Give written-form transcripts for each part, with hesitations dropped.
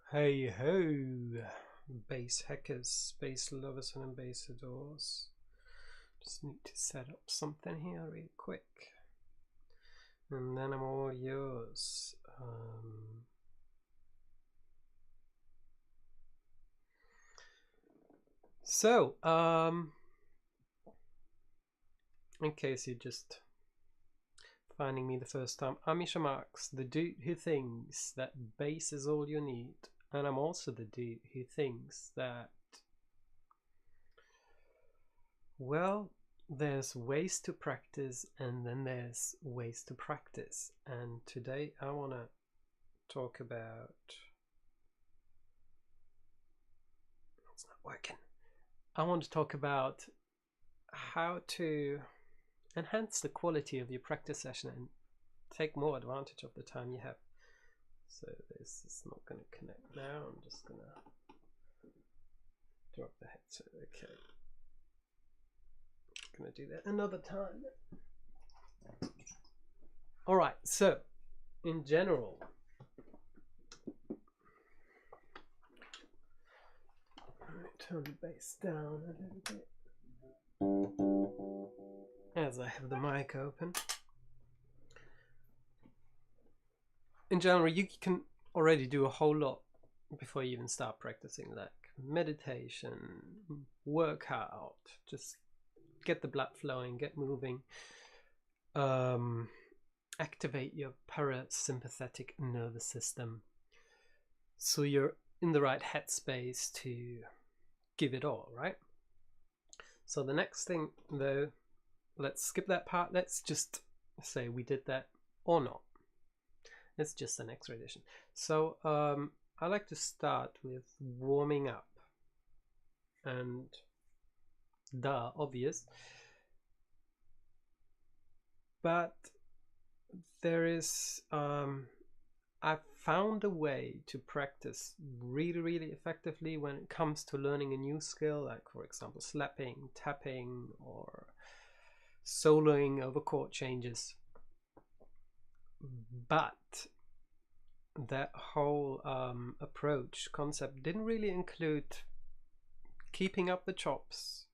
Hey ho, bass hackers, bass lovers and ambassadors. Just need to set up something here real quick. And then I'm all yours. In case you're just finding me the first time, I'm Misha Marx, the dude who thinks that bass is all you need. And I'm also the dude who thinks that, well, there's ways to practice and then there's ways to practice. And today I want to talk about, it's not working. I want to talk about how to enhance the quality of your practice session and take more advantage of the time you have. So this is not going to connect now. I'm just going to drop the headset. Okay. I'm going to do that another time. All right. So in general, let me turn the bass down a little bit as I have the mic open. In general, you can already do a whole lot before you even start practicing, like meditation, workout, just get the blood flowing, get moving, activate your parasympathetic nervous system so you're in the right headspace to give it all, right? So the next thing though, let's skip that part. Let's just say we did that or not. It's just an extra edition. So I like to start with warming up, and duh, obvious, but there is I've found a way to practice really effectively when it comes to learning a new skill, like for example slapping, tapping, or soloing over chord changes. But that whole approach concept didn't really include keeping up the chops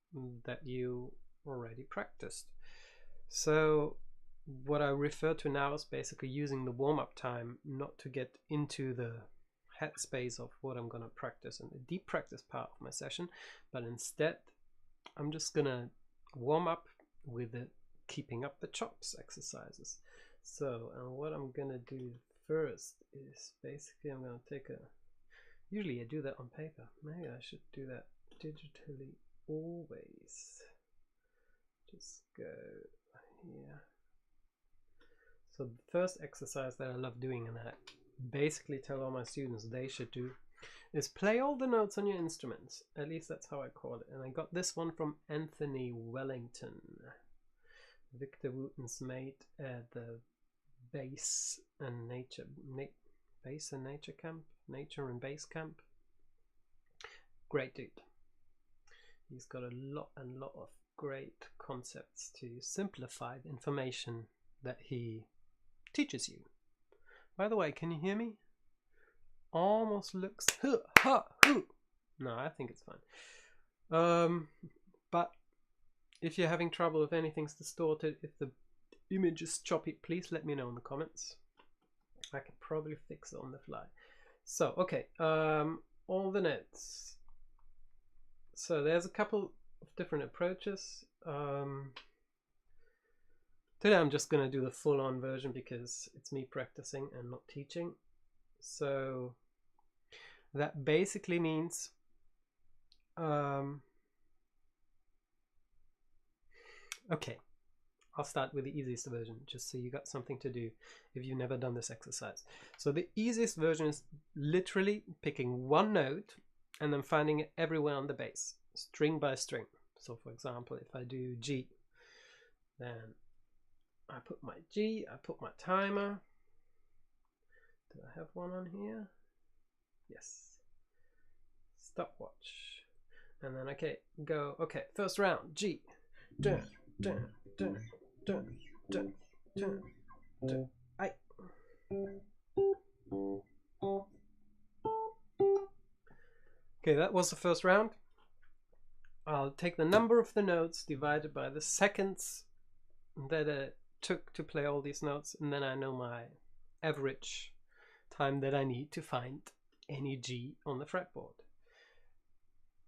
that you already practiced. So what I refer to now is basically using the warm-up time not to get into the headspace of what I'm going to practice in the deep practice part of my session, but instead I'm just going to warm up with the keeping up the chops exercises. So what I'm going to do first is basically I'm going to take a, usually I do that on paper, maybe I should do that digitally always. Just go here. So the first exercise that I love doing, and I basically tell all my students they should do, is play all the notes on your instruments. At least that's how I call it. And I got this one from Anthony Wellington, Victor Wooten's mate at the Bass and Nature Camp, Nature and Bass Camp. Great dude. He's got a lot of great concepts to simplify the information that he teaches you. By the way, can you hear me? Almost looks no, I think it's fine. But if you're having trouble, if anything's distorted, if the image is choppy, please let me know in the comments. I can probably fix it on the fly. So okay, all the notes. So there's a couple of different approaches. Today I'm just going to do the full-on version because it's me practicing and not teaching. So that basically means okay, I'll start with the easiest version just so you got something to do if you've never done this exercise. So the easiest version is literally picking one note and then finding it everywhere on the bass, string by string. So for example, if I do G, then I put my G, I put my timer. Do I have one on here? Yes. Stopwatch. And then okay, go, okay, first round, G. Dun, dun, dun, dun, dun, dun, dun, I. Okay, that was the first round. I'll take the number of the notes divided by the seconds that it took to play all these notes, and then I know my average time that I need to find any G on the fretboard.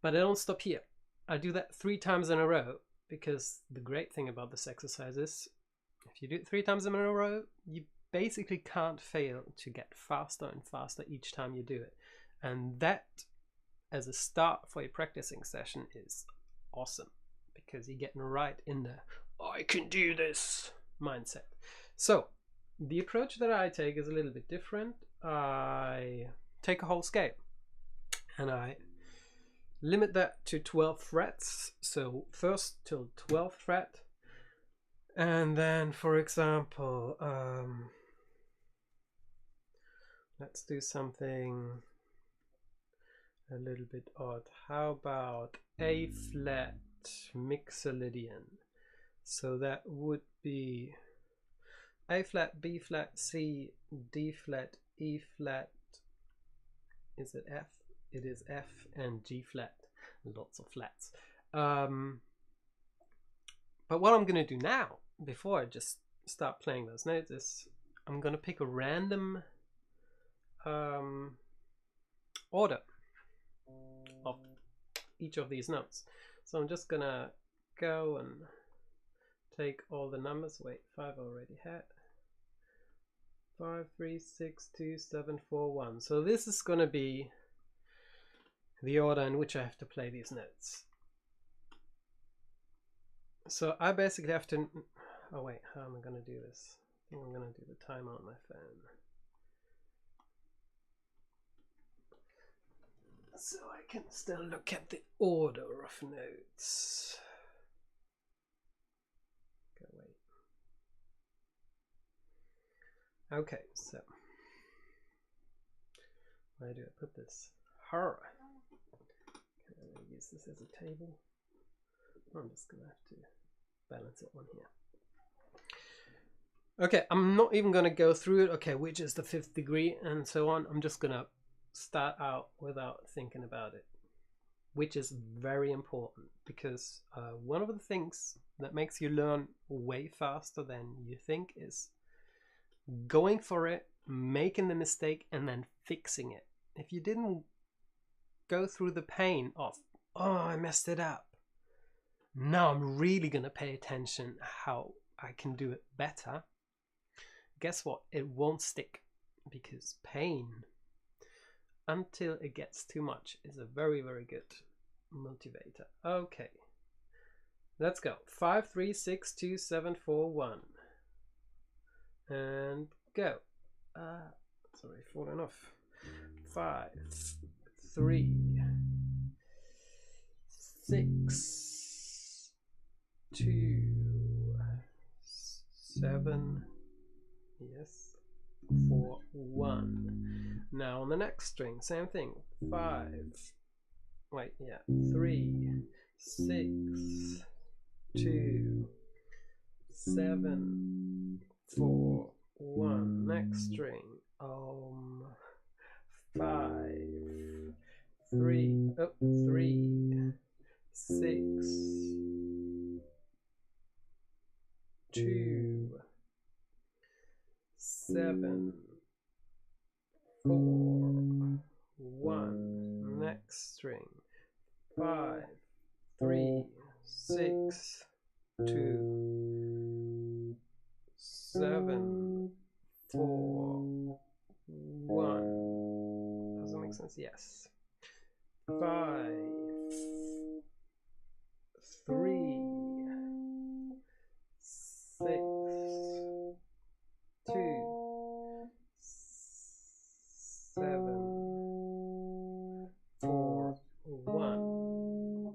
But I don't stop here. I do that 3 times in a row, because the great thing about this exercise is if you do it 3 times in a row, you basically can't fail to get faster and faster each time you do it. And that, as a start for your practicing session, is awesome, because you're getting right in the I can do this mindset. So the approach that I take is a little bit different. I take a whole scale and I limit that to 12 frets. So first till 12th fret, and then, for example, let's do something a little bit odd. How about A flat Mixolydian? So that would be A flat, B flat, C, D flat, E flat. Is it F? It is F, and G flat. Lots of flats. But what I'm going to do now, before I just start playing those notes, is I'm going to pick a random order of each of these notes. So I'm just going to go and take all the numbers. Wait, 5 I already had. 5, 3, 6, 2, 7, 4, 1. So this is going to be the order in which I have to play these notes. So I basically have to... Oh wait, how am I going to do this? I think I'm going to do the timer on my phone. So I can still look at the order of notes. Okay, wait. Okay, so where do I put this? Horror. Can I use this as a table? I'm just gonna have to balance it on here. Okay, I'm not even gonna go through it. Okay, which is the 5th degree and so on. I'm just gonna start out without thinking about it, which is very important, because one of the things that makes you learn way faster than you think is going for it, making the mistake, and then fixing it. If you didn't go through the pain of, oh, I messed it up, now I'm really gonna pay attention how I can do it better, guess what? It won't stick, because pain, until it gets too much, is a very, very good motivator. Okay, let's go. 5, 3, 6, 2, 7, 4, 1. And go. Sorry, falling off. 5, 3, 6, 2, 7, yes, 4, 1. Now on the next string, same thing. 5, wait, yeah, 3, 6, 2, 7, 4, 1. Next string. 5, 3, 3, 6, 2, 7, 4, 1. Next string. 5, 3, 6, 2, 7, 4, 1. Does that make sense? Yes. 5, 3, 6, 2, 7, 4, 1.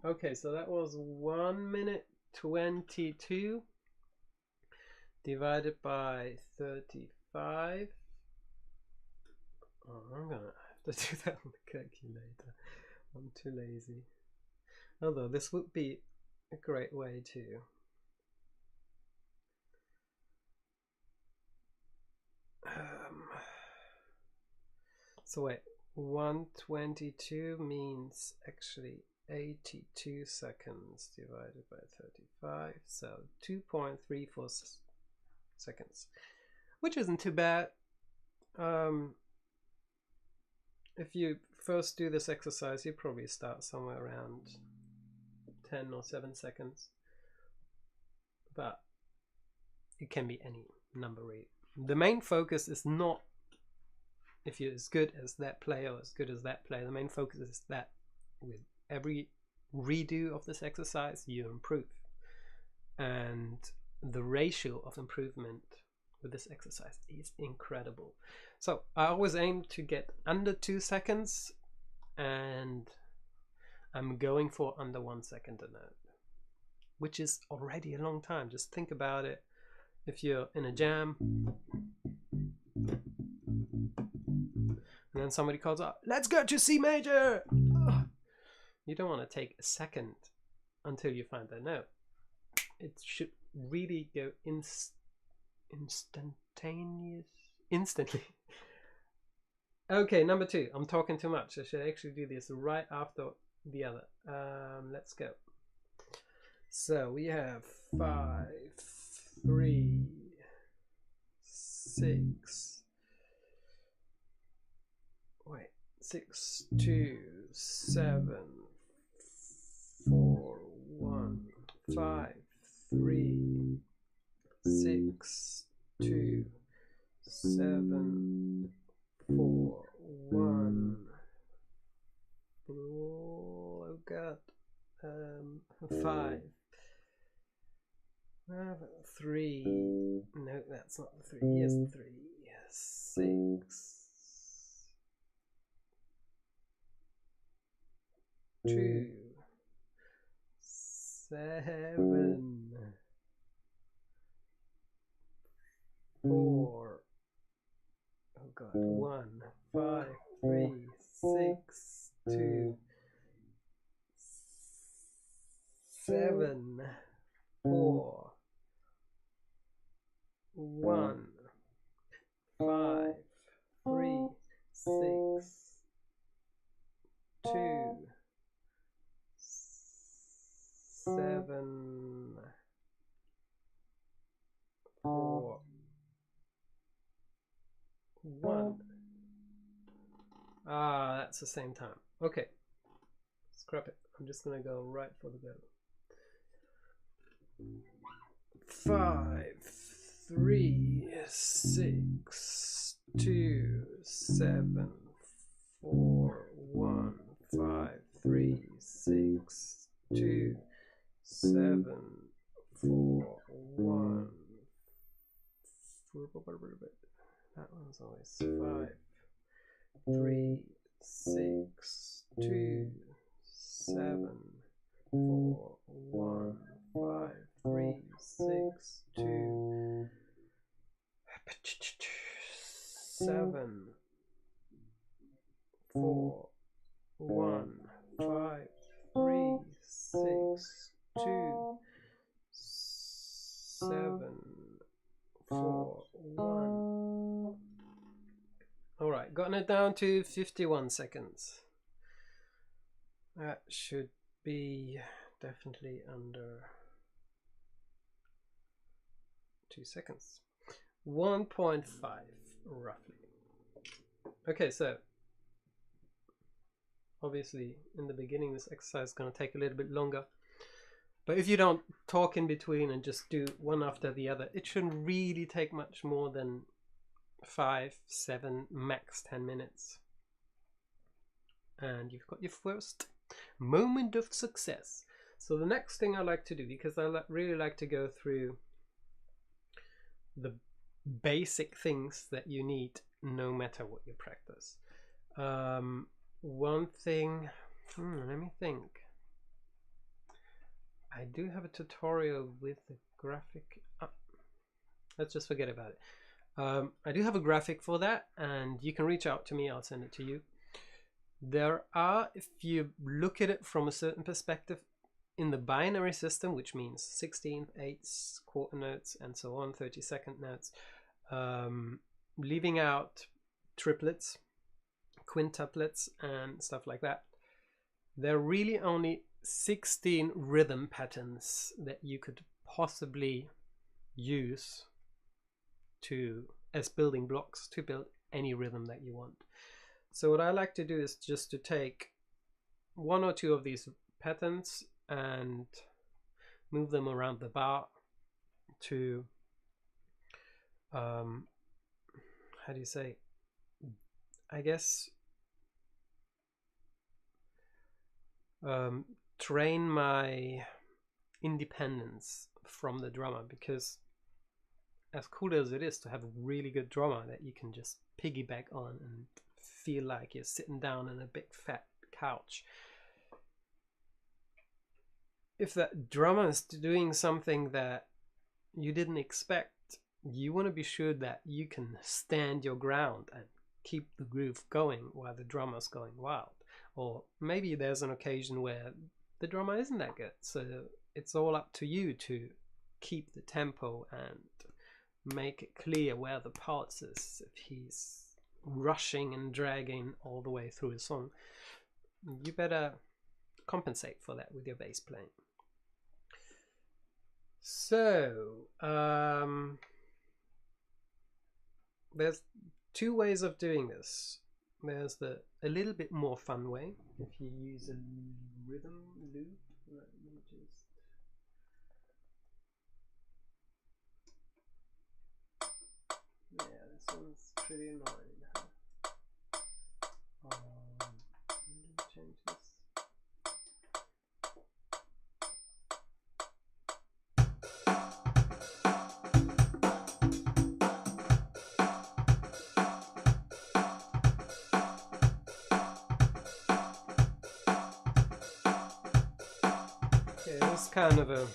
Okay, so that was 1 minute 22 divided by 35. Oh, I'm gonna have to do that on the calculator. I'm too lazy. Although this would be a great way to so wait, 122 means actually 82 seconds divided by 35, so 2.34 seconds, which isn't too bad. If you first do this exercise, you probably start somewhere around 10 or 7 seconds, but it can be any number really. The main focus is not if you're as good as that player or as good as that player. The main focus is that with every redo of this exercise you improve, and the ratio of improvement with this exercise is incredible. So I always aim to get under 2 seconds, and I'm going for under 1 second a note, which is already a long time. Just think about it. If you're in a jam and then somebody calls out, "Let's go to C major!" You don't want to take a second until you find that note. It should really go instantly. Okay, number 2. I'm talking too much. I should actually do this right after the other. Let's go. So we have 5, 3, 6. Wait, 6, 2, 7, 4, 1, 5, 3, 6, 2, 7, 4, 1. Oh god. 5, 3. No, that's not the 3. Here's the 3. 6, 2, 7, 4. Oh god. 1, 5, 3, 6, 2, 7, 4, 1, 5, 3, 6, 2, 7, 4, 1. That's the same time. Okay, scrap it. I'm just gonna go right for the go. 5, 3, 6, 2, 7, 4, 1, 5, 3, 6, 2, 7, 4, 1. That one's always 5, 3, 6, 2, 7, 4, 1, 5, 3, 6, 2, 7, 4, 1, 5, 3, 6, 2, 7, 4, 1. Alright, gotten it down to 51 seconds. That should be definitely under 2 seconds. 1.5 roughly. Okay, so obviously in the beginning this exercise is going to take a little bit longer, but if you don't talk in between and just do one after the other, it shouldn't really take much more than 5, 7, max 10 minutes. And you've got your first moment of success. So the next thing I like to do, because I really like to go through the basic things that you need no matter what you practice. One thing, let me think. I do have a tutorial with the graphic. Let's just forget about it. I do have a graphic for that, and you can reach out to me. I'll send it to you. There are, if you look at it from a certain perspective, in the binary system, which means 16th, 8ths, quarter notes, and so on, 32nd notes, leaving out triplets, quintuplets and stuff like that. There are really only 16 rhythm patterns that you could possibly use as building blocks to build any rhythm that you want. So what I like to do is just to take one or two of these patterns and move them around the bar to how do you say, I guess train my independence from the drummer, because as cool as it is to have a really good drummer that you can just piggyback on and feel like you're sitting down on a big fat couch, if that drummer is doing something that you didn't expect, you want to be sure that you can stand your ground and keep the groove going while the drummer's going wild. Or maybe there's an occasion where the drummer isn't that good, so it's all up to you to keep the tempo and make it clear where the pulse is. If he's rushing and dragging all the way through a song, you better compensate for that with your bass playing. So there's two ways of doing this. There's the a little bit more fun way. If you use a rhythm loop, let me just this one's pretty annoying. Let me change this. Okay, this is kind of a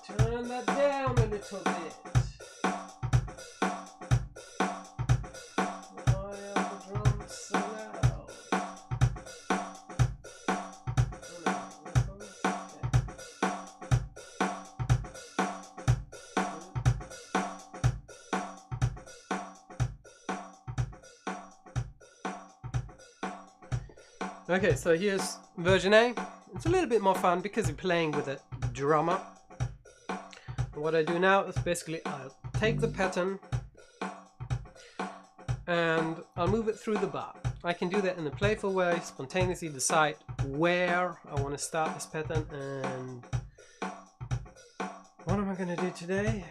turn that down a little bit. Why are the drums so loud? Oh no, this one's okay. Okay, so here's version A. It's a little bit more fun because you're playing with a drummer. What I do now is basically I'll take the pattern and I'll move it through the bar. I can do that in a playful way, spontaneously decide where I want to start this pattern and what am I going to do today?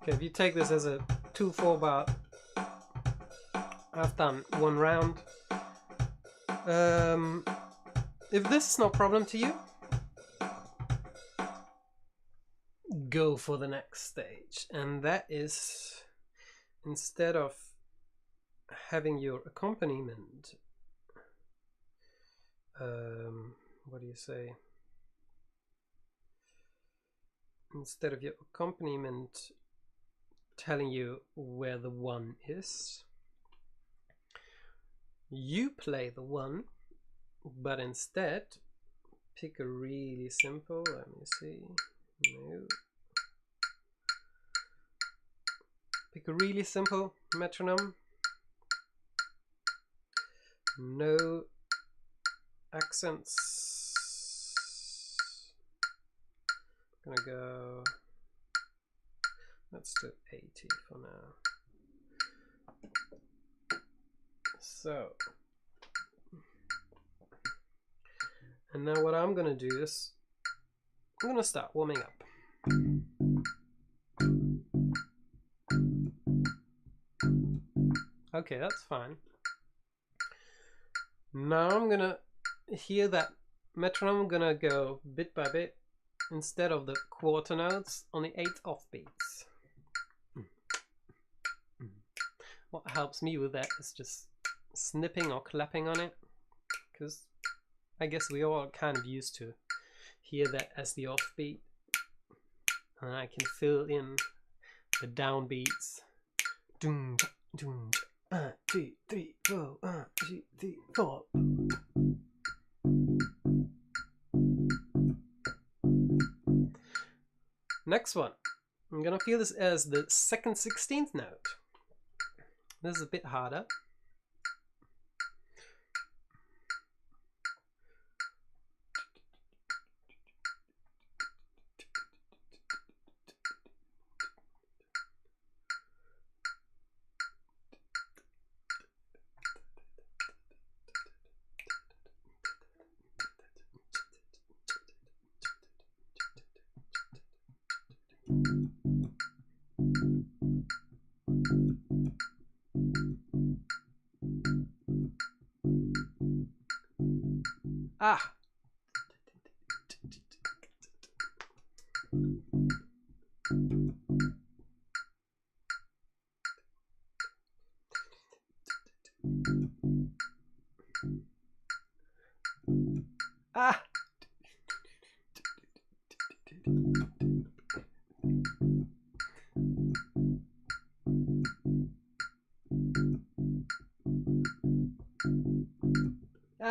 Okay, if you take this as a 2/4 bar, I've done one round. If this is no problem to you, go for the next stage, and that is, instead of having your accompaniment, what do you say? Instead of your accompaniment telling you where the one is, you play the one, but instead pick a really simple, let me see, no. Pick a really simple metronome, no accents. I'm gonna go, let's do 80 for now. So, and now what I'm gonna do is I'm gonna start warming up. Okay, that's fine. Now I'm gonna hear that metronome. I'm gonna go bit by bit instead of the quarter notes on the 8th offbeats. What helps me with that is just snipping or clapping on it, because I guess we all kind of used to hear that as the offbeat, and I can fill in the downbeats. 1, 2, 3, 4, 1, 2, 3, 4. Next one, I'm gonna feel this as the 2nd 16th note. This is a bit harder. Ah! Ah! Ah!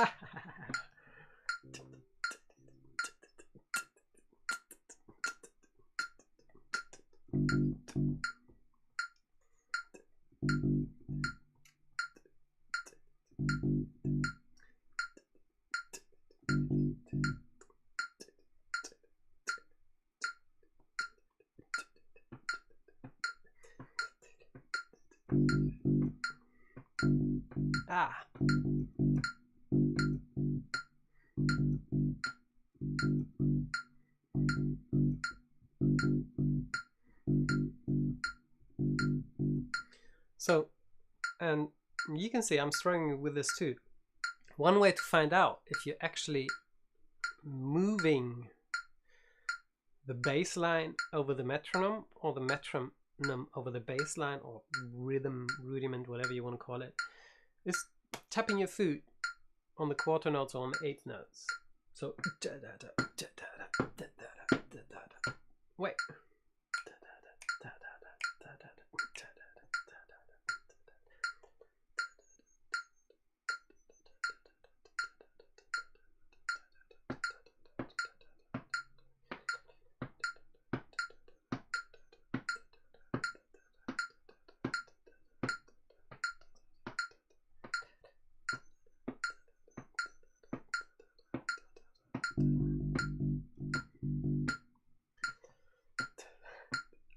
Ah! So, and you can see I'm struggling with this too. One way to find out if you're actually moving the bass line over the metronome, or the metronome over the bass line, or rhythm, rudiment, whatever you want to call it, is tapping your foot on the quarter notes or on the 8th notes. So, wait.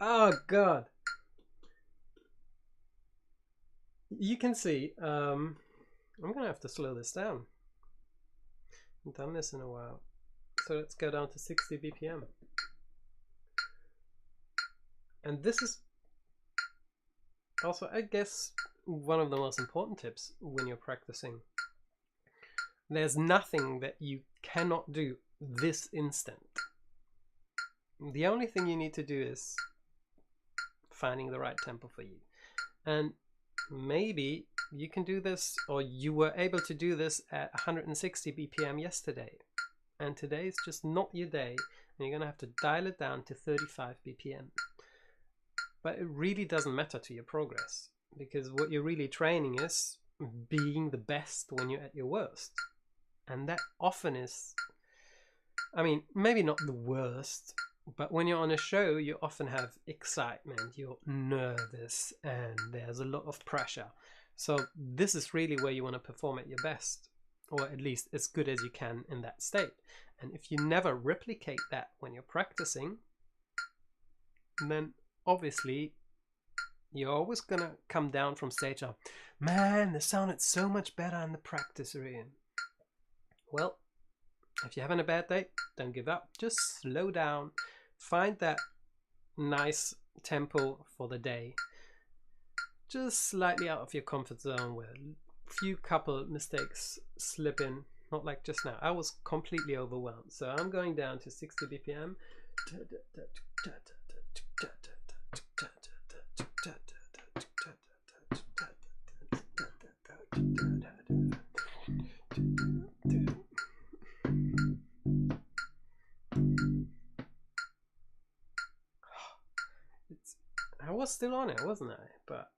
Oh god, you can see I'm gonna have to slow this down. I haven't done this in a while, so let's go down to 60 BPM. And this is also, I guess, one of the most important tips when you're practicing. There's nothing that you cannot do this instant. The only thing you need to do is finding the right tempo for you. And maybe you can do this, or you were able to do this at 160 BPM yesterday, and today is just not your day, and you're gonna have to dial it down to 35 BPM. But it really doesn't matter to your progress, because what you're really training is being the best when you're at your worst. And that often is, I mean, maybe not the worst, but when you're on a show, you often have excitement, you're nervous, and there's a lot of pressure. So this is really where you want to perform at your best, or at least as good as you can in that state. And if you never replicate that when you're practicing, then obviously you're always gonna come down from stage. Man, this sounded so much better in the practice room. Well, if you're having a bad day, don't give up. Just slow down. Find that nice tempo for the day. Just slightly out of your comfort zone where a few couple mistakes slip in. Not like just now. I was completely overwhelmed. So I'm going down to 60 BPM. I was still on it, wasn't I? But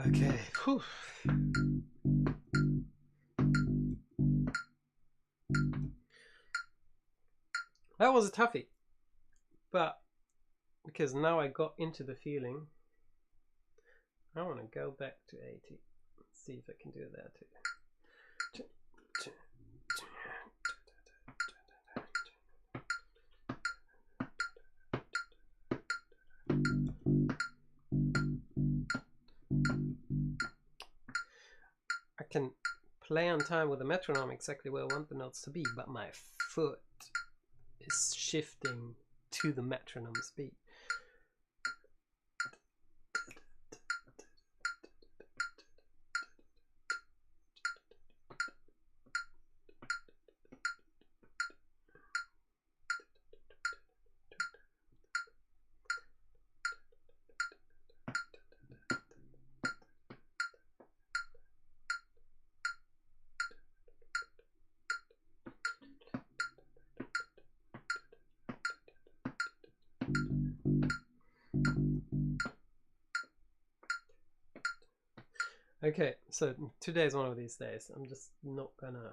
okay. Whew. That was a toughie, but because now I got into the feeling, I want to go back to 80. See if I can do that too. I can play on time with the metronome exactly where I want the notes to be, but my foot is shifting to the metronome's beat. Okay, so today's one of these days. I'm just not gonna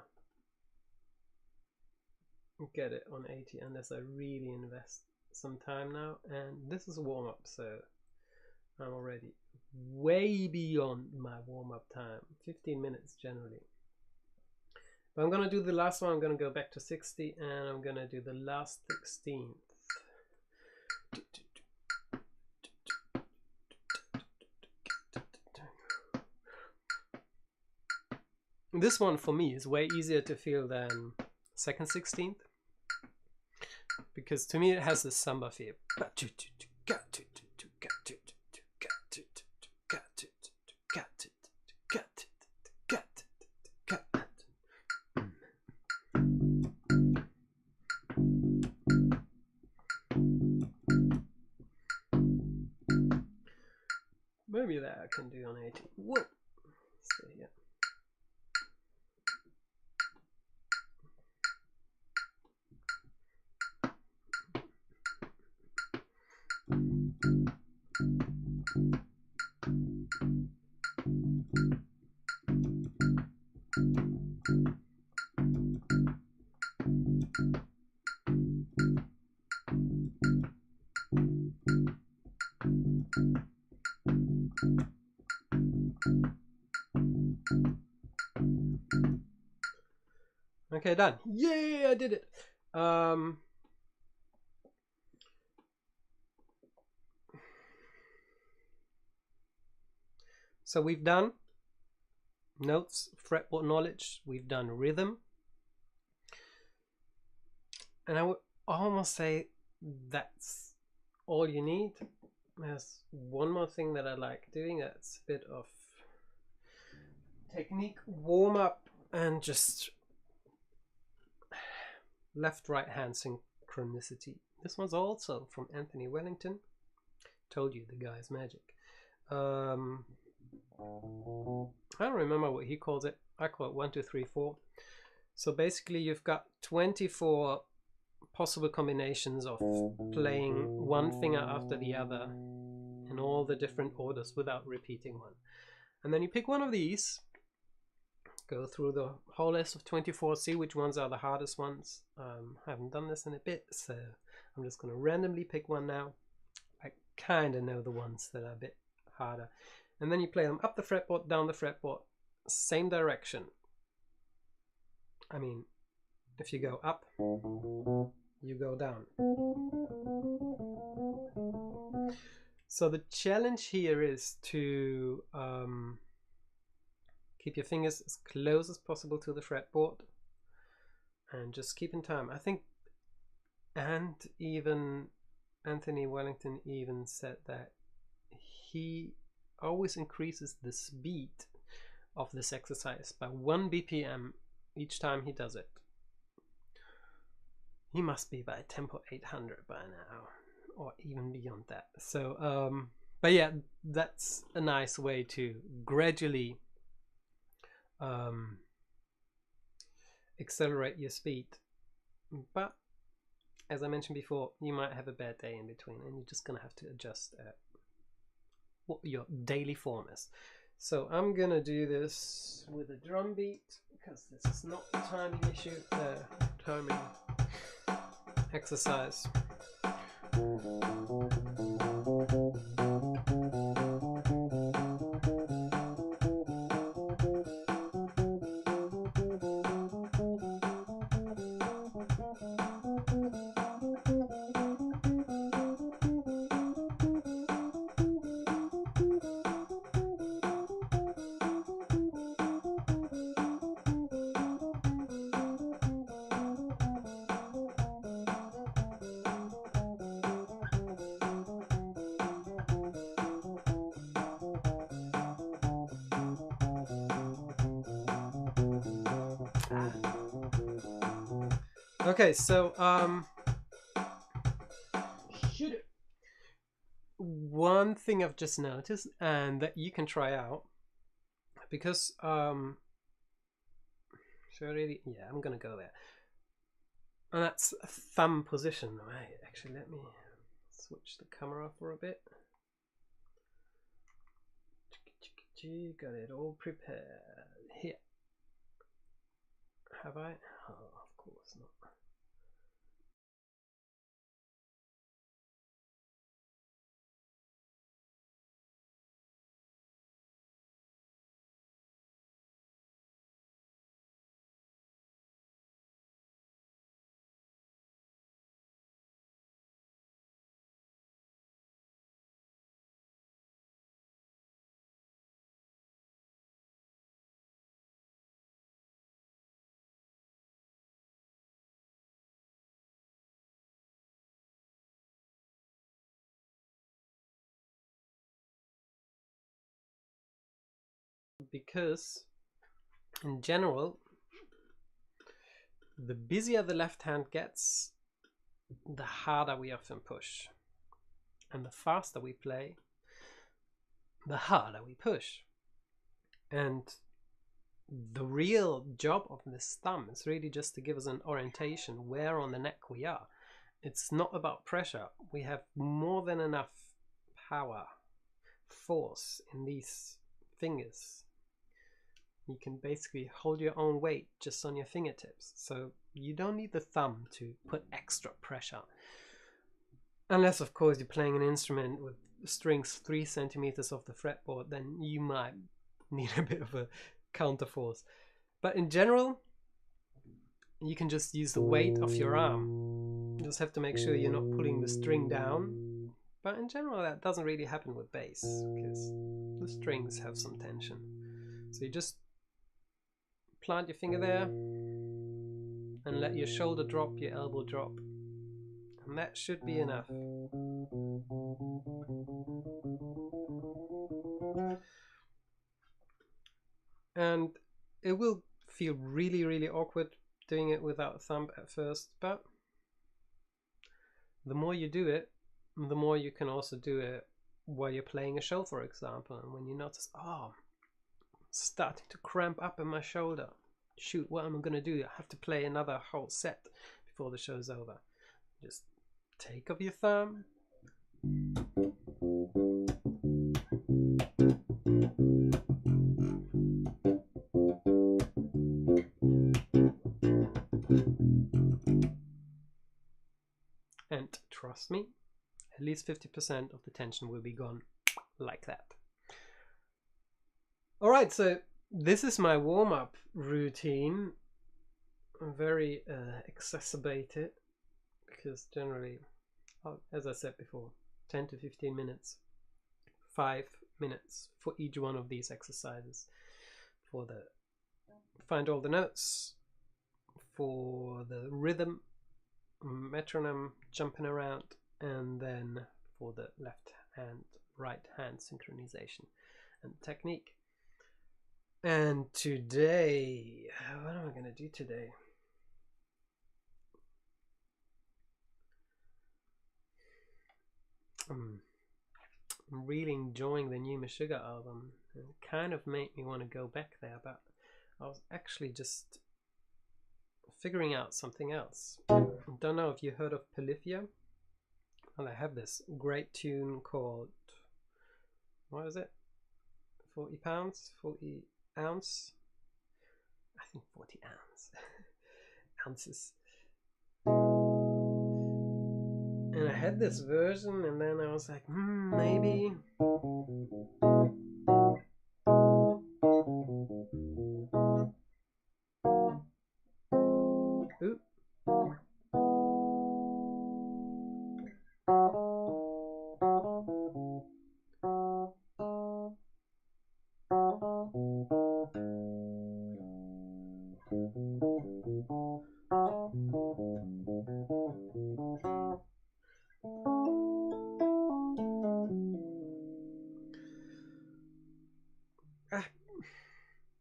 get it on 80 unless I really invest some time now. And this is a warm-up, so I'm already way beyond my warm-up time. 15 minutes generally. But I'm gonna do the last one. I'm gonna go back to 60 and I'm gonna do the last 16th. This one for me is way easier to feel than second 16th, because to me it has this samba feel. Maybe that I can do on 80. Whoa! Stay here. Okay, done. Yay, I did it. So we've done notes, fretboard knowledge, we've done rhythm. And I would almost say that's all you need. There's one more thing that I like doing. That's a bit of technique warm up and just left-right hand synchronicity. This one's also from Anthony Wellington. Told you the guy's magic. I don't remember what he calls it. I call it 1, 2, 3, 4. So basically you've got 24 possible combinations of playing one finger after the other in all the different orders without repeating one. And then you pick one of these, go through the whole list of 24, see which ones are the hardest ones. I haven't done this in a bit, so I'm just going to randomly pick one now. I kind of know the ones that are a bit harder. And then you play them up the fretboard, down the fretboard, same direction. I mean, if you go up, you go down. So the challenge here is to keep your fingers as close as possible to the fretboard and just keep in time. I think, and even Anthony Wellington even said that he always increases the speed of this exercise by 1 BPM each time he does it. He must be by tempo 800 by now, or even beyond that. So, but yeah, that's a nice way to gradually accelerate your speed. But as I mentioned before, you might have a bad day in between, and you're just gonna have to adjust what your daily form is. So I'm gonna do this with a drum beat because this is not a timing issue, timing exercise. Okay, so one thing I've just noticed, and that you can try out, because should I really? Yeah, I'm gonna go there. And that's thumb position, right? Actually, let me switch the camera for a bit. Got it all prepared here. Have I? Oh, of course not. Because in general, the busier the left hand gets, the harder we often push, and the faster we play, the harder we push. And the real job of this thumb is really just to give us an orientation where on the neck we are. It's not about pressure. We have more than enough power, force in these fingers. You can basically hold your own weight just on your fingertips. So you don't need the thumb to put extra pressure. Unless, of course, you're playing an instrument with strings 3 centimeters off the fretboard, then you might need a bit of a counter force. But in general, you can just use the weight of your arm. You just have to make sure you're not pulling the string down. But in general, that doesn't really happen with bass, because the strings have some tension. So you just plant your finger there and let your shoulder drop, your elbow drop, and that should be enough. And it will feel really, really awkward doing it without thumb at first, but the more you do it, the more you can also do it while you're playing a show, for example. And when you notice, oh, starting to cramp up in my shoulder, shoot, what am I going to do? I have to play another whole set before the show's over. Just take off your thumb, and trust me, at least 50% of the tension will be gone like that. Alright, so this is my warm-up routine. Very exacerbated, because generally, as I said before, 10 to 15 minutes, 5 minutes for each one of these exercises. For the find all the notes, for the rhythm, metronome jumping around, and then for the left hand, right hand synchronization and technique. And today, what am I going to do today? I'm really enjoying the new Meshuggah album. It kind of made me want to go back there, but I was actually just figuring out something else. I don't know if you heard of Polyphia. Well, I have this great tune called, what is it? 40 pounds? 40 ounce? I think 40 ounce. Ounces. And I had this version, and then I was like, maybe. Oop.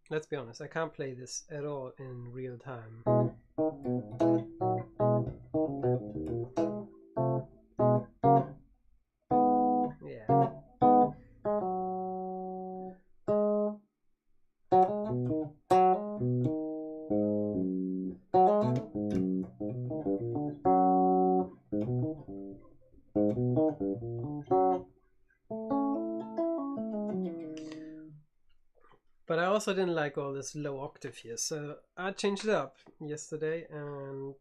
Let's be honest, I can't play this at all in real time. Yeah. But I also didn't like all this low octave here, so I changed it up yesterday and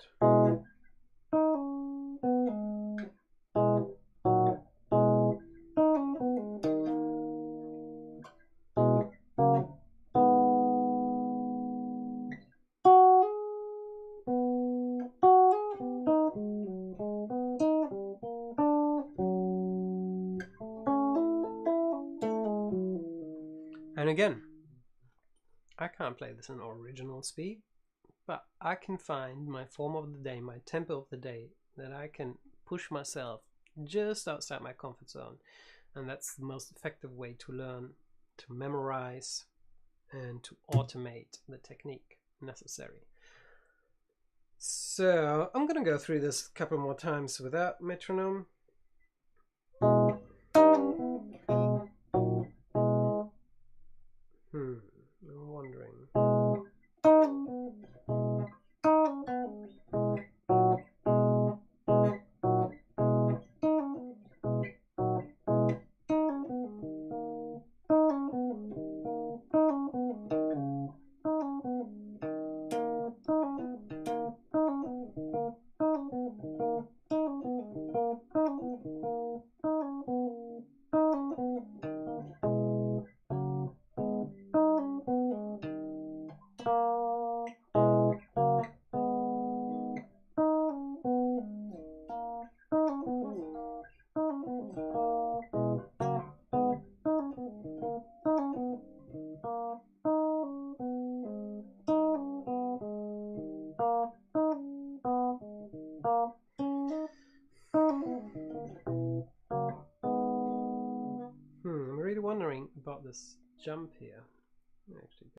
again, I can't play this in original speed, but I can find my form of the day, my tempo of the day, that I can push myself just outside my comfort zone. And that's the most effective way to learn, to memorize, and to automate the technique necessary. So I'm gonna go through this a couple more times without metronome. I'm wondering. I'm really wondering about this jump here. Actually,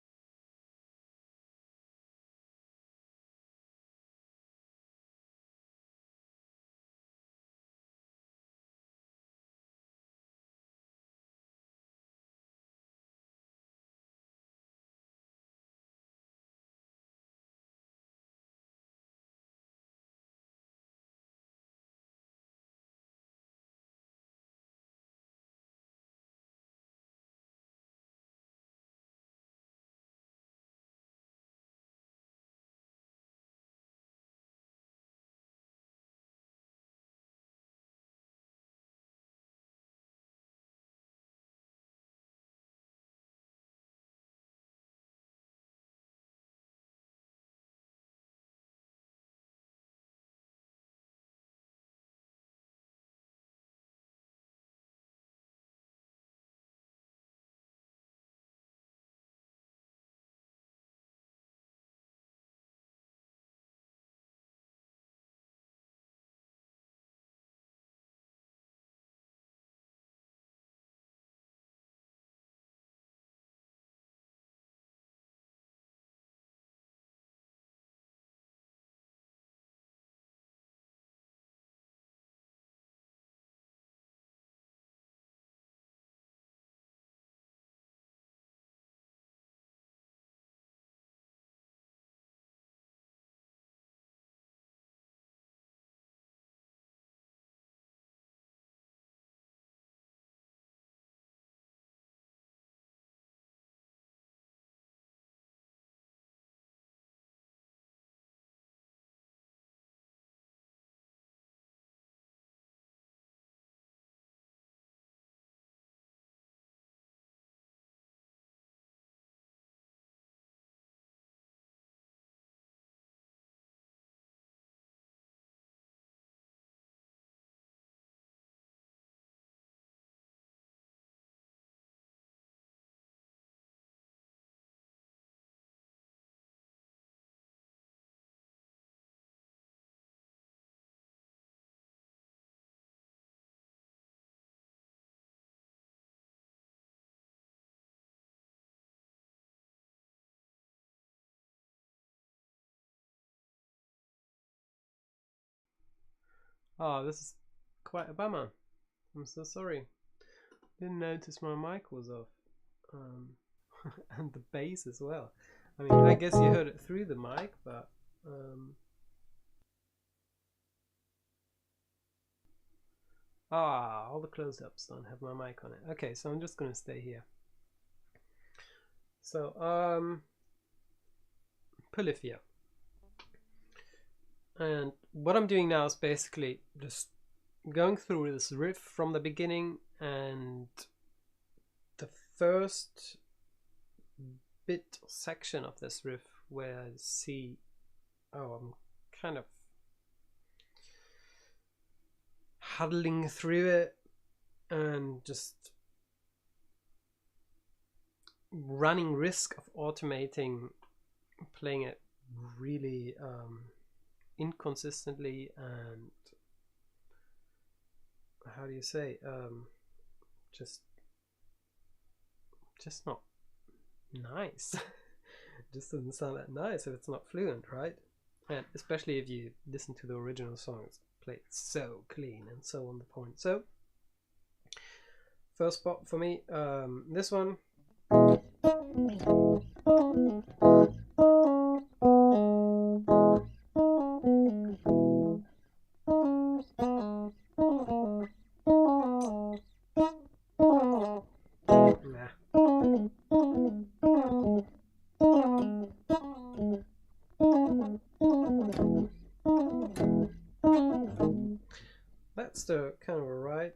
Oh, this is quite a bummer. I'm so sorry. Didn't notice my mic was off. And the bass as well. I mean, I guess you heard it through the mic, but all the close-ups don't have my mic on it. Okay, so I'm just gonna stay here. So Polyphia. And what I'm doing now is basically just going through this riff from the beginning, and the first bit section of this riff where I see, oh, I'm kind of huddling through it and just running risk of automating, playing it really inconsistently, and how do you say, just not nice. It just doesn't sound that nice if it's not fluent, right? And especially if you listen to the original songs, played so clean and so on the point. So first spot for me, this one. That's the kind of alright,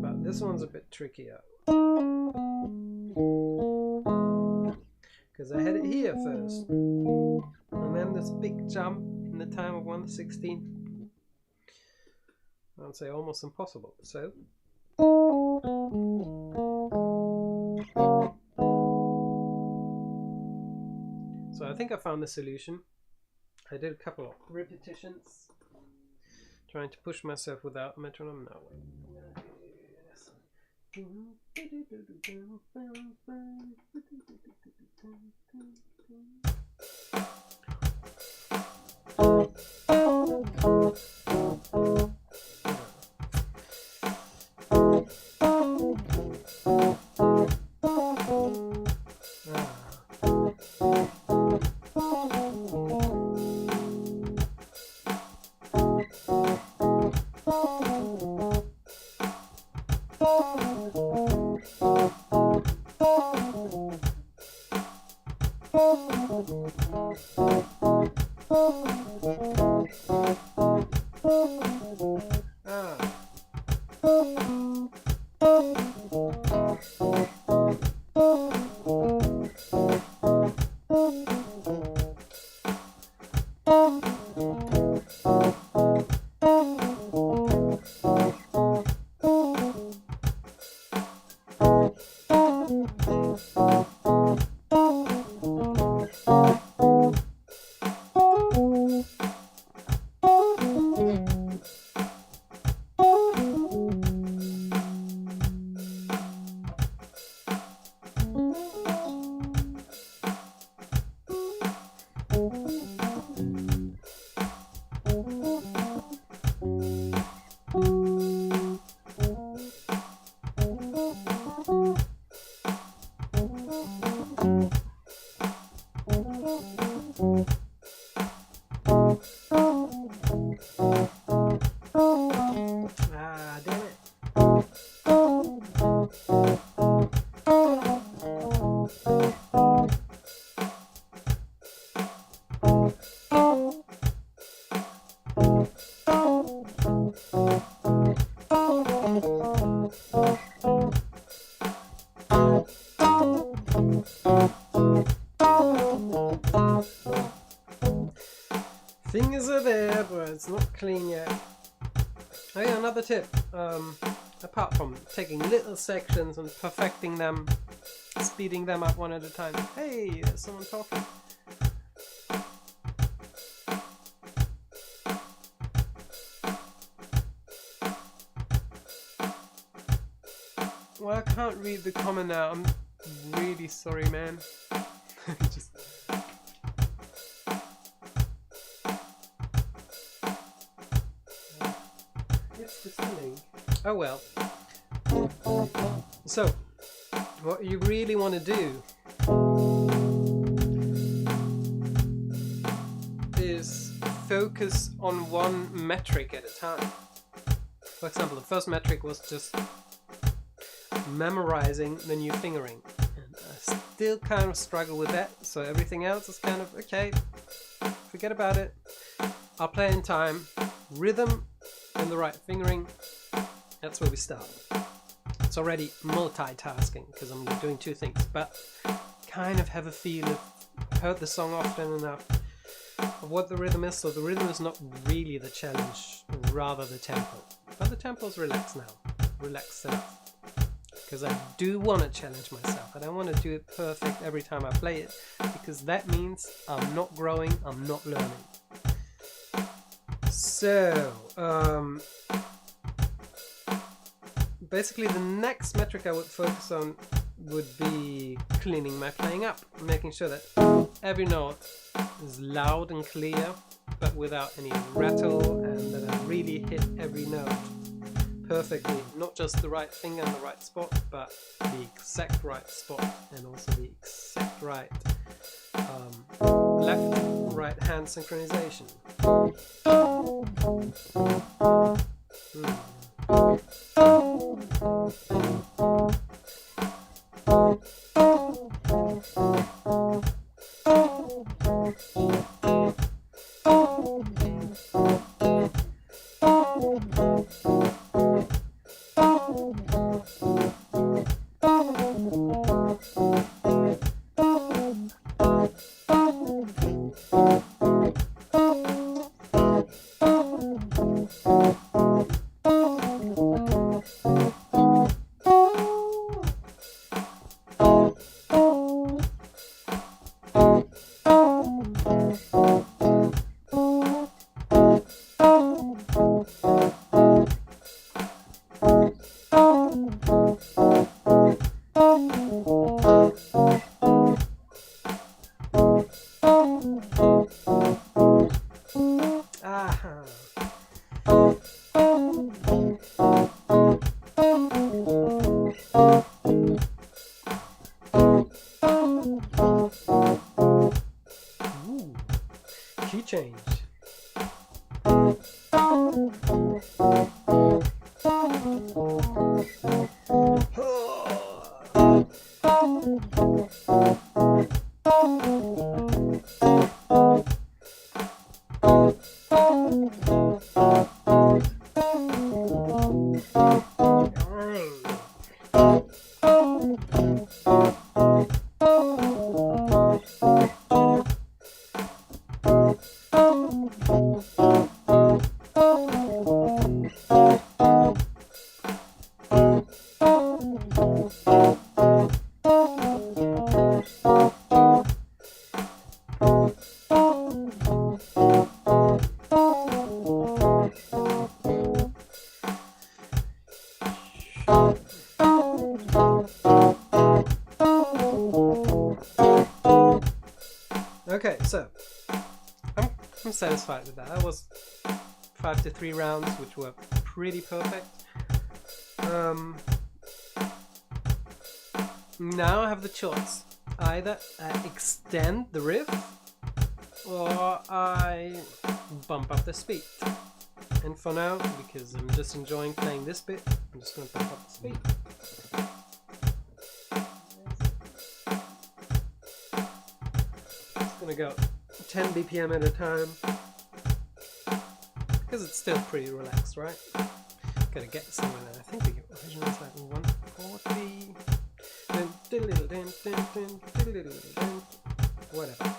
but this one's a bit trickier because I had it here first, and then this big jump in the time of 1/16. I'd say almost impossible. So I think I found the solution. I did a couple of repetitions, trying to push myself without metronome. No, wait. Fingers are there, but it's not clean yet. Oh yeah, another tip. Apart from taking little sections and perfecting them, speeding them up one at a time. Hey, there's someone talking. Well, I can't read the comment now. I'm really sorry, man. Just... It's distilling. Oh well. So, what you really want to do is focus on one metric at a time. For example, the first metric was just memorizing the new fingering. And I still kind of struggle with that, so everything else is kind of, okay, forget about it. I'll play in time. Rhythm and the right fingering, that's where we start. It's already multitasking because I'm doing two things, but kind of have a feel of, heard the song often enough, of what the rhythm is. So the rhythm is not really the challenge, rather the tempo. But the tempo is relaxed now, relaxed enough. Because I do want to challenge myself. I don't want to do it perfect every time I play it, because that means I'm not growing, I'm not learning. So, basically the next metric I would focus on would be cleaning my playing up, making sure that every note is loud and clear, but without any rattle, and that I really hit every note perfectly. Not just the right finger in the right spot, but the exact right spot, and also the exact right left-right hand synchronization. Key change. Okay, so I'm satisfied with that. That was 5 to 3 rounds, which were pretty perfect. Now I have the choice. Either I extend the riff, or I bump up the speed. And for now, because I'm just enjoying playing this bit, I'm just going to bump up the speed. It's going to go 10 BPM at a time, because it's still pretty relaxed, right? Gotta get somewhere there. I think the original is like 140. Whatever.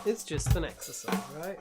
It's just an exercise, right?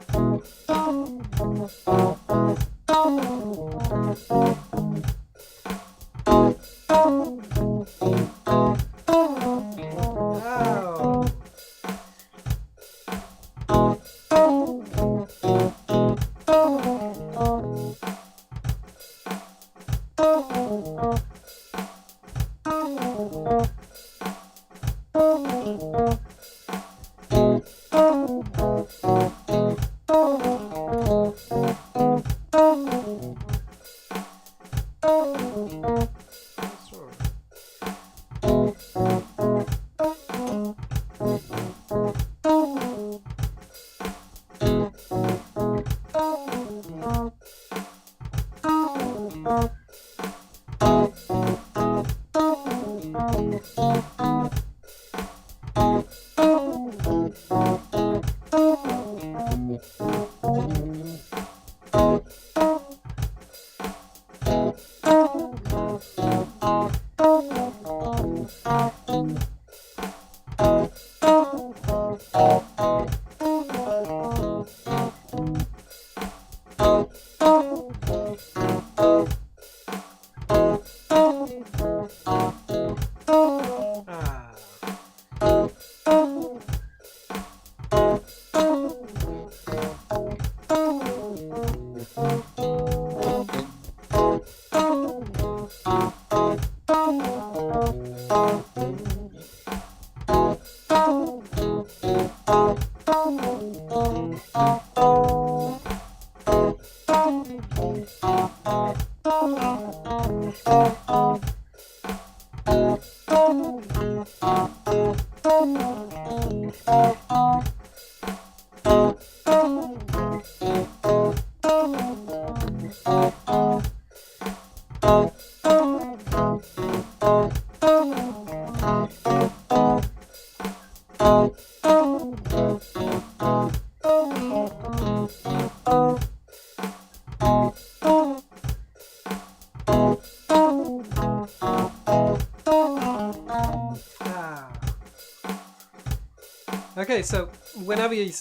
Okay, so whenever you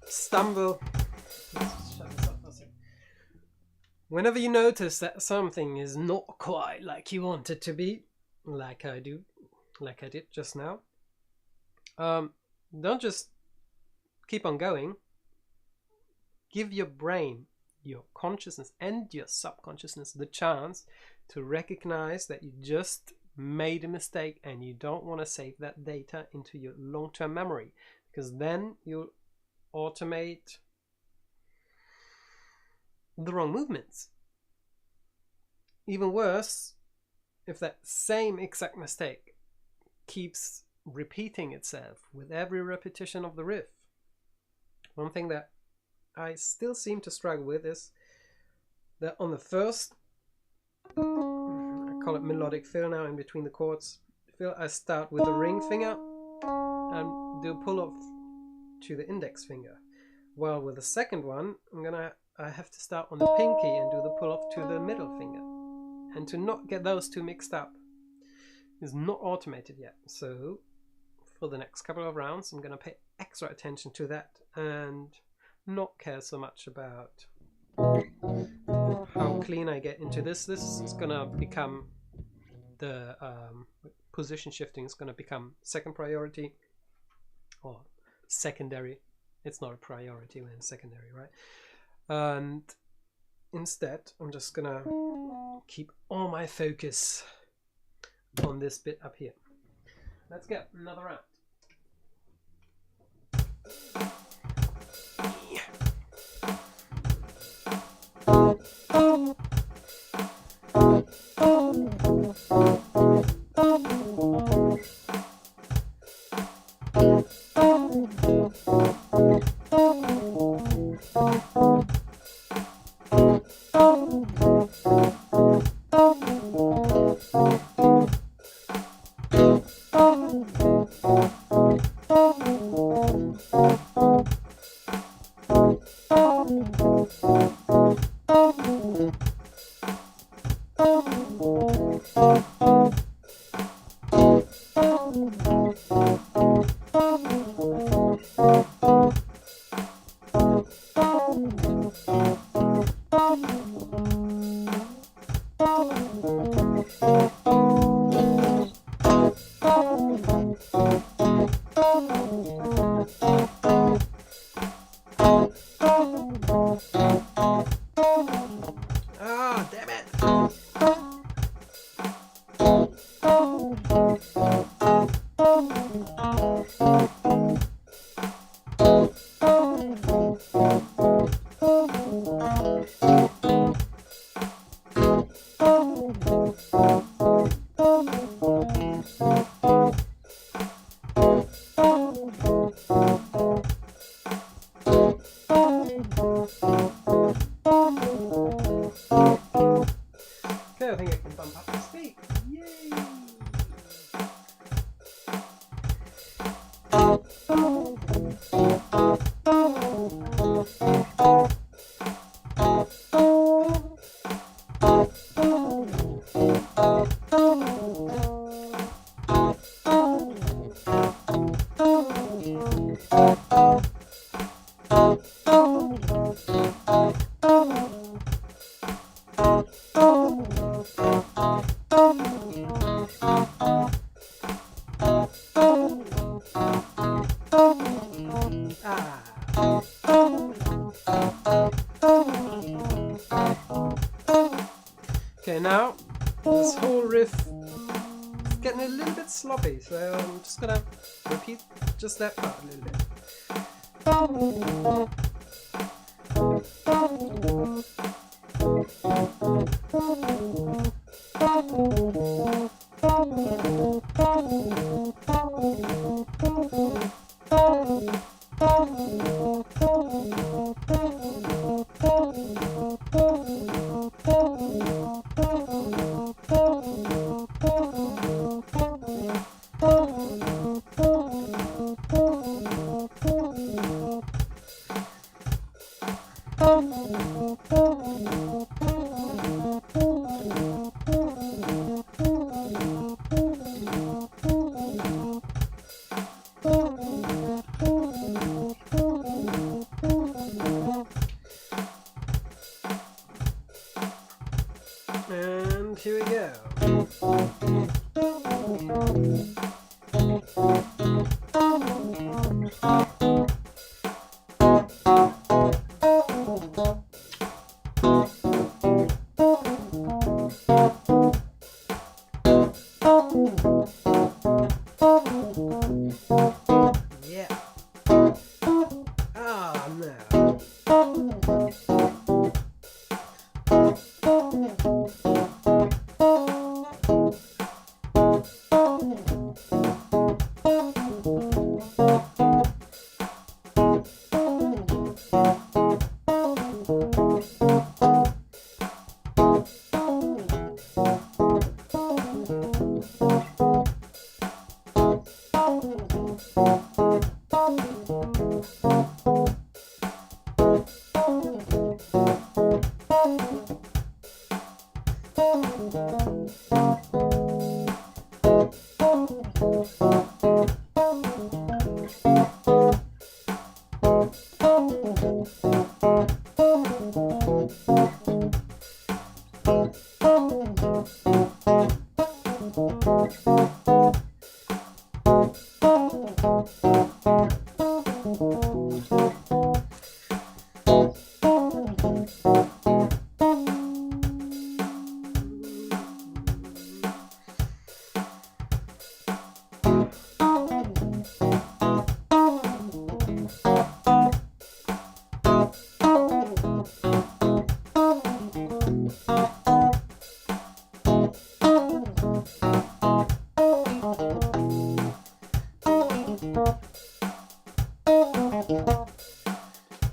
stumble, whenever you notice that something is not quite like you want it to be, like I did just now, don't just keep on going. Give your brain, your consciousness and your subconsciousness the chance to recognize that you just made a mistake and you don't want to save that data into your long-term memory, because then you'll automate the wrong movements. Even worse, if that same exact mistake keeps repeating itself with every repetition of the riff. One thing that I still seem to struggle with is that on the first, I call it melodic fill now, in between the chords fill, I start with the ring finger and do a pull off to the index finger. While with the second one, I have to start on the pinky and do the pull off to the middle finger. And to not get those two mixed up is not automated yet. So for the next couple of rounds, I'm going to pay extra attention to that and not care so much about how clean I get into this. This is going to become the position shifting is going to become second priority or secondary. It's not a priority when it's secondary, right? And instead, I'm just going to keep all my focus on this bit up here. Let's get another round. Okay, now this whole riff is getting a little bit sloppy, so I'm just gonna repeat just that part a little bit. And here we go. Yeah. Ah, no.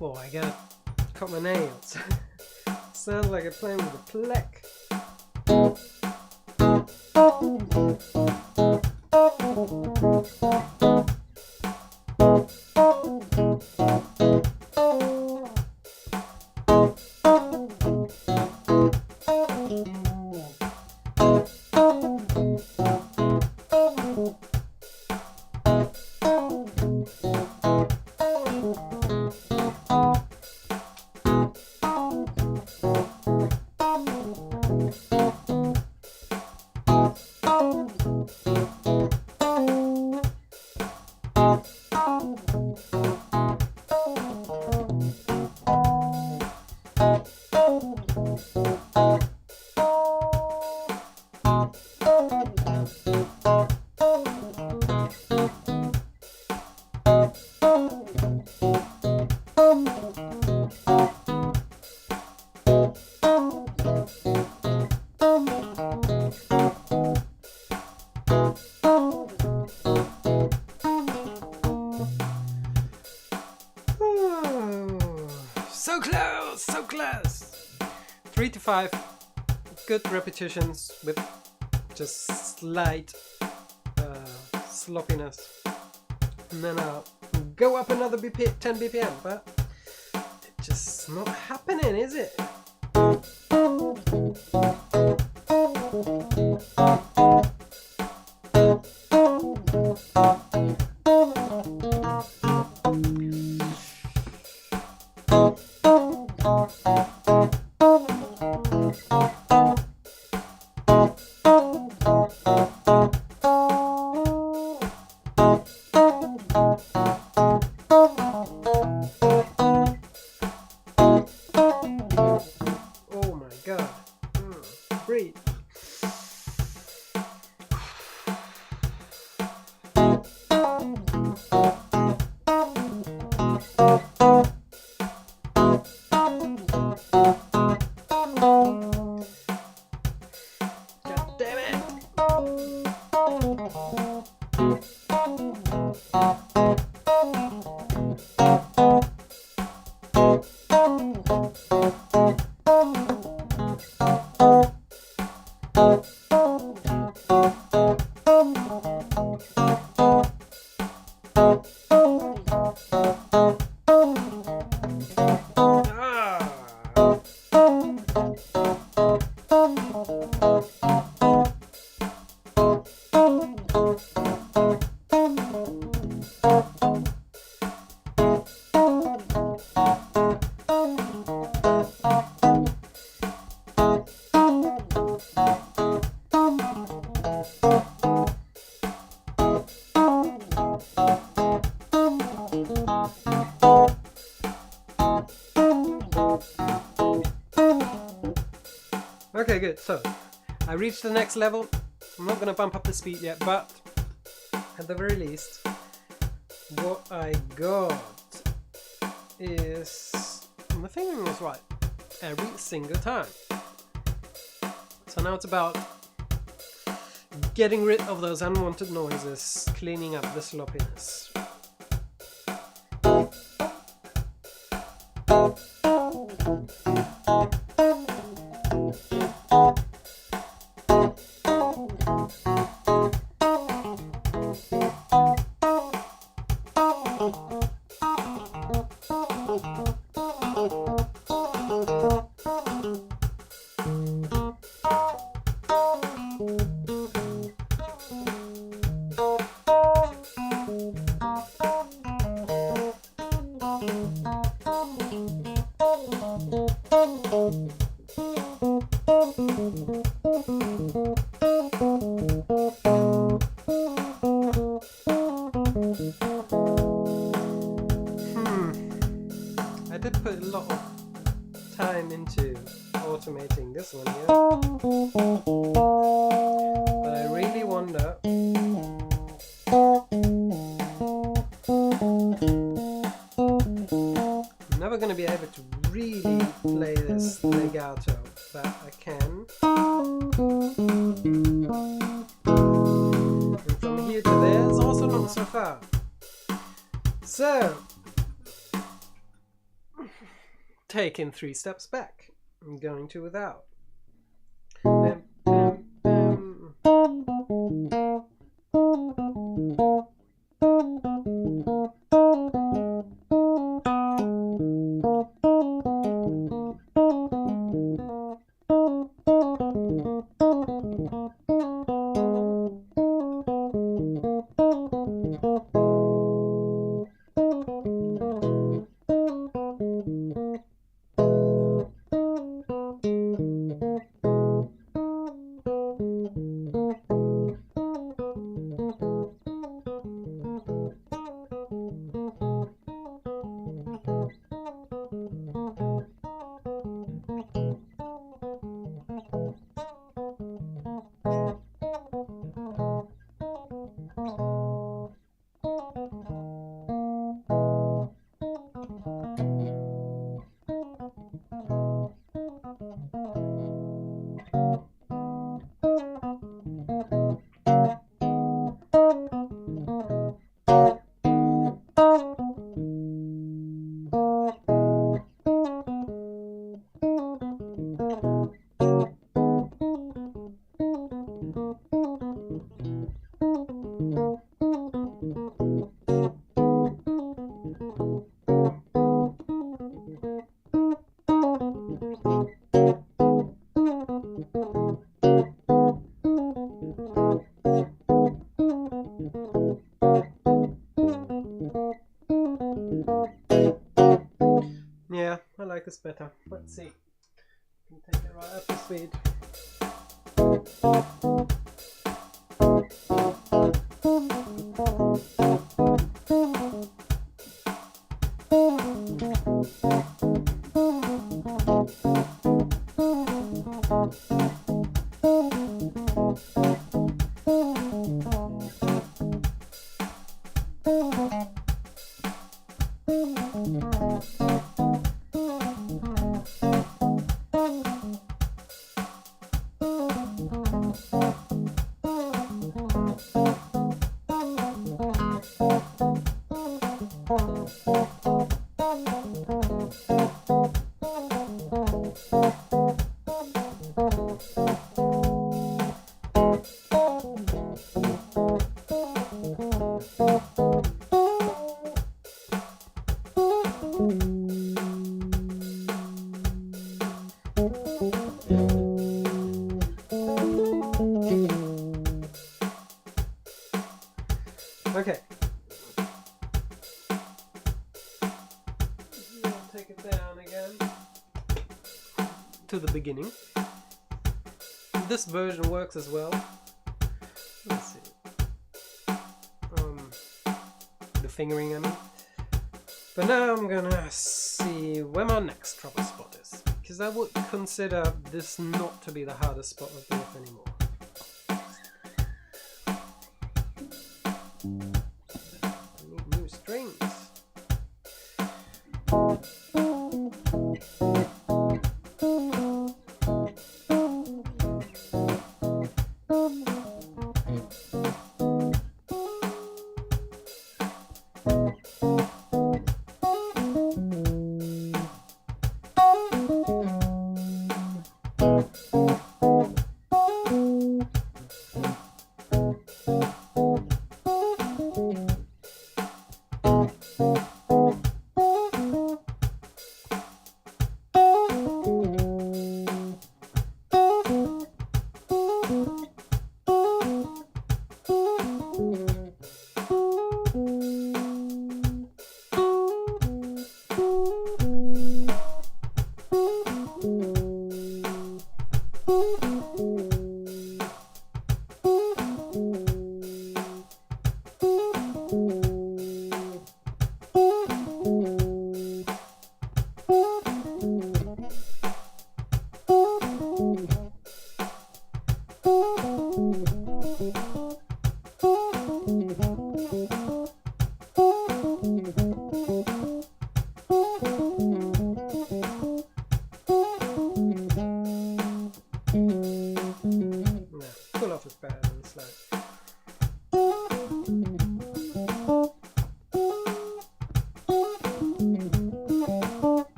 Oh, I gotta cut my nails. Sounds like I'm playing with a pleck. So close, so close. 3 to 5 good repetitions with just slight sloppiness, and then I'll go up another 10 BPM, but it's just not happening, is it? breathe. God damn it! Okay, good. So, I reached the next level. I'm not going to bump up the speed yet, but at the very least, what I got is the fingering was right every single time. So now it's about getting rid of those unwanted noises, cleaning up the sloppiness. I did put a lot of time into automating this one here, but I really wonder I'm never going to be able to really play this legato, but I can. And from here to there is also not so far. So, taking 3 steps back, I'm going to without. Bam, bam, bam. Yeah, I like this better. Let's see. Can take it right up to speed. Okay. I'll take it down again to the beginning. This version works as well. Let's see. The fingering, I mean. But now I'm gonna see where my next trouble spot is, because I would consider this not to be the hardest spot of the riff anymore. I need new strings.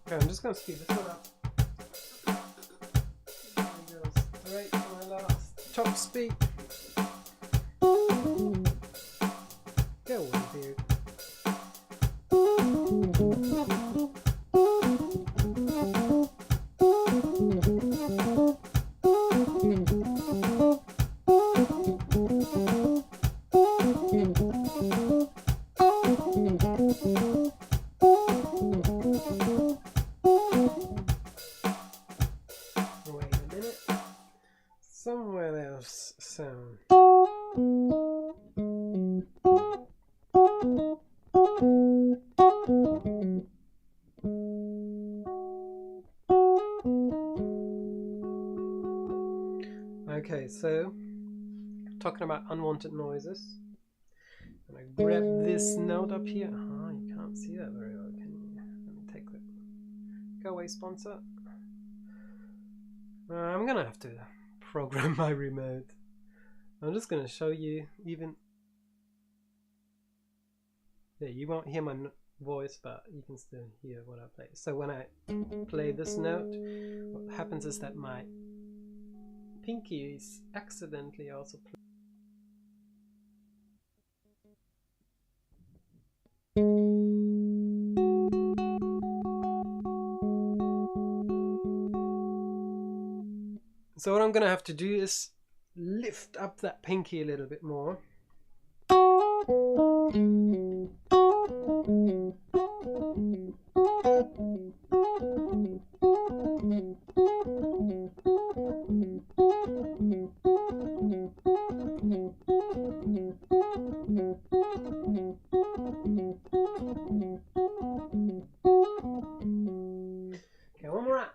I'm just going to speed this one up. There it goes. Straight to my last top speed. Go away, dude. Wait a minute. Somewhere else sound. Okay, so talking about unwanted noises. And I grab this note up here. You can't see that very well, can you? Let me take that. Go away, sponsor. I'm gonna have to program my remote. I'm just gonna show you even. Yeah, you won't hear my voice, but you can still hear what I play. So when I play this note, what happens is that my pinky is accidentally also playing. So what I'm gonna have to do is lift up that pinky a little bit more. Okay, one more out.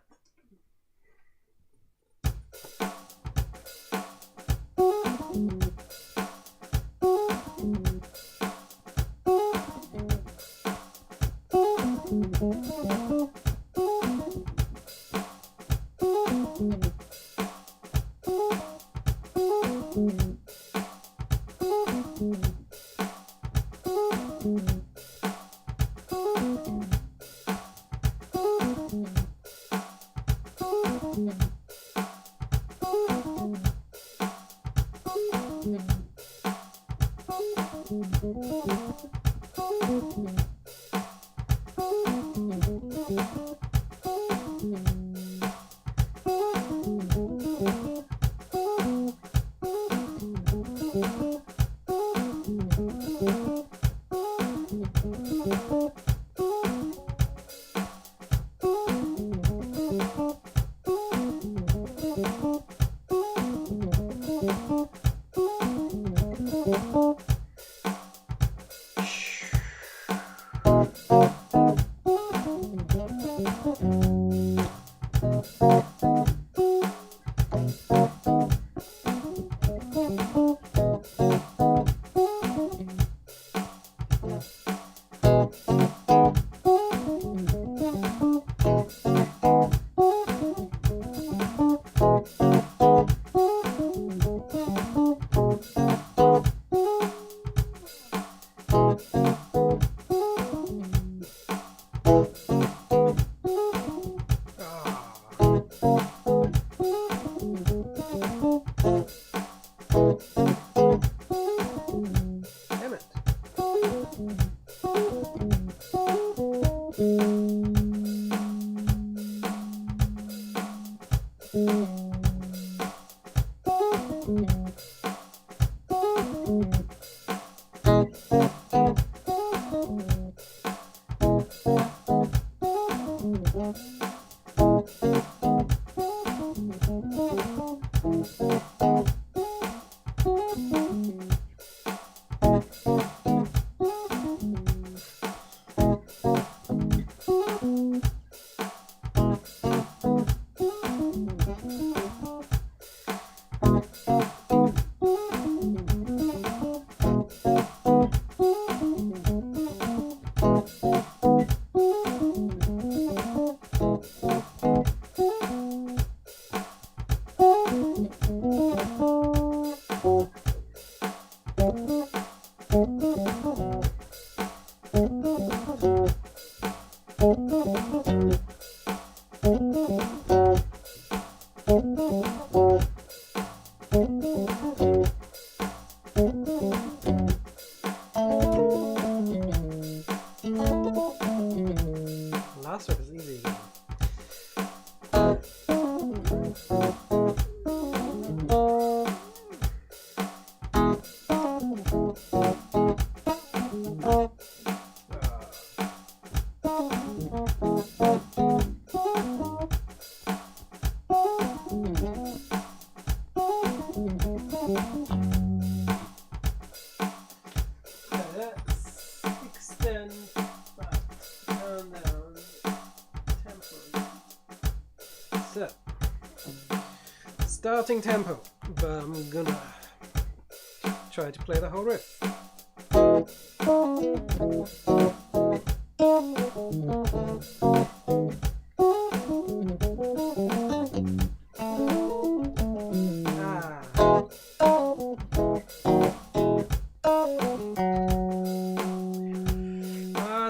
Last one is easy. Let's extend back and down tempo. So, starting tempo, but I'm gonna try to play the whole riff.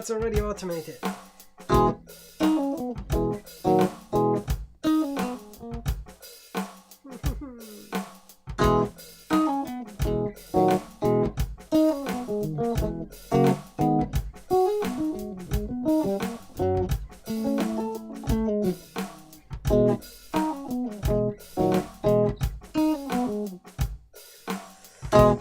It's already automated. Oh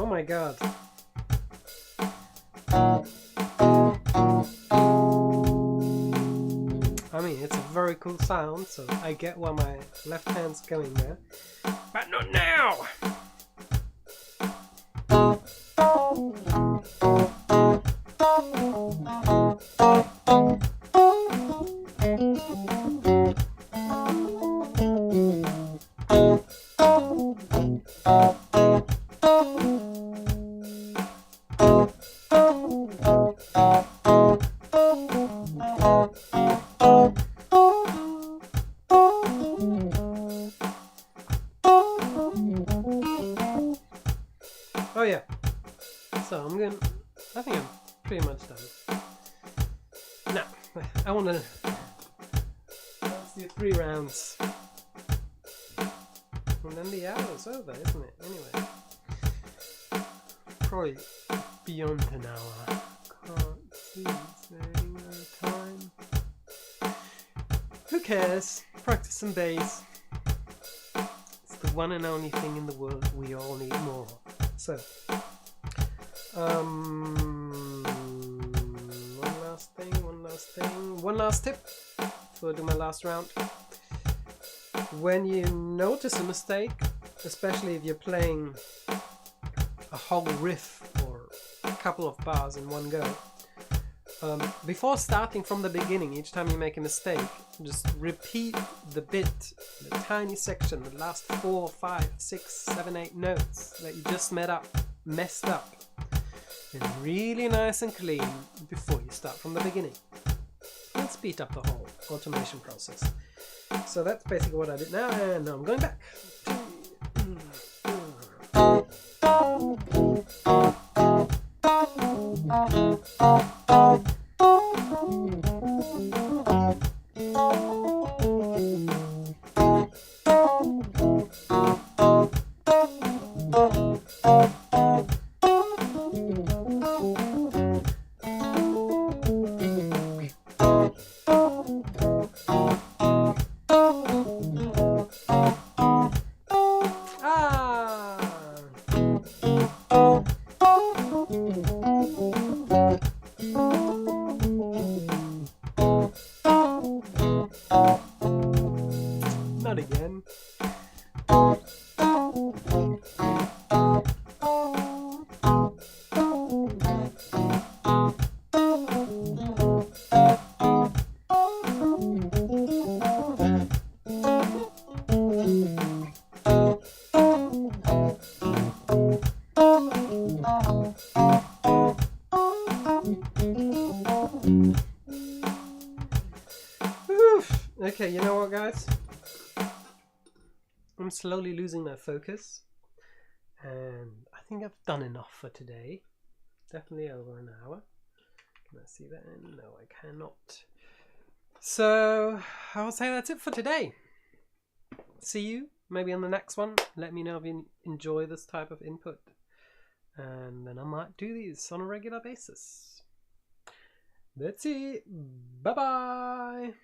my god. I mean, it's a very cool sound, so I get why my left hand's going there. But not now! Oh yeah, so I think I'm pretty much done. Now, I want to, let's do 3 rounds. And then the hour's over, isn't it? Anyway, probably beyond an hour. Can't see, saying no time. Who cares? Practice some bass. It's the one and only thing in the world we all need more of. So, one last tip before I do my last round. When you notice a mistake, especially if you're playing a whole riff or a couple of bars in one go, before starting from the beginning, each time you make a mistake, just repeat the bit, the tiny section, the last 4, 5, 6, 7, 8 notes that you just messed up, and really nice and clean before you start from the beginning. And speed up the whole automation process. So that's basically what I did now, and now I'm going back. you know what, guys? I'm slowly losing my focus, and I think I've done enough for today. Definitely over an hour. Can I see that? No, I cannot. So I'll say that's it for today. See you maybe on the next one. Let me know if you enjoy this type of input, and then I might do these on a regular basis. That's it. Bye bye.